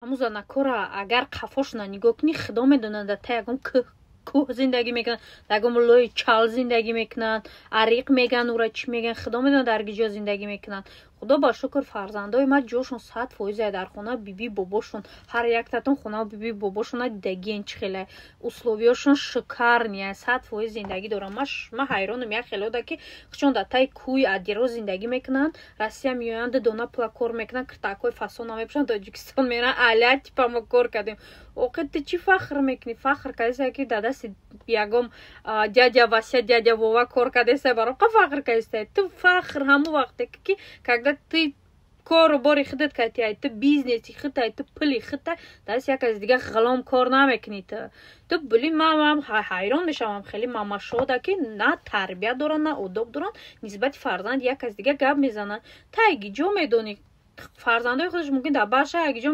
ҳамузана кора агар қафошна нигоҳ кунӣ худо медонад та ягон кӯҳ зиндагӣ мекунанд ягон лои чал зиндагӣ мекунанд ариқ меган ура чӣ меган худо медонад дар киҷо зиндагӣ мекунанд худо ба шукр фарзандои ман ҷошон 100% дар хона биби бобошон ҳар яктатон хона биби бобошона дидагиен чӣ хеле условиёшон шикарния 100% зиндагӣ дорам ман ҳайронам як хелода ки хучон дар таи кӯи адиро зиндагӣ мекунанд Россия меоянд дона пула кор мекунанд киртакҳои фасона мепӯшанд Тоҷикистон меран аля типа мо кор кардем оқи ту чӣ фахр мекунӣ фахр кардеса ки дар дасти ягон дядя Вася дядя Вова кор кардеса барои қа фахр кардеса ту фахр ҳамон вақте ки когда ты кору бори худат кардӣ ту бизнеси худай ту пули худай дасти як аз дигар ғалом кор намекунӣ ту були ман ҳайрон мешавам хеле мамашода ки на тарбия доранд на одоб доранд нисбати фарзанд як аз дигар гап мезананд та ягиҷо медонӣ фарзандои худаш мумкин дар баъза ягиҷо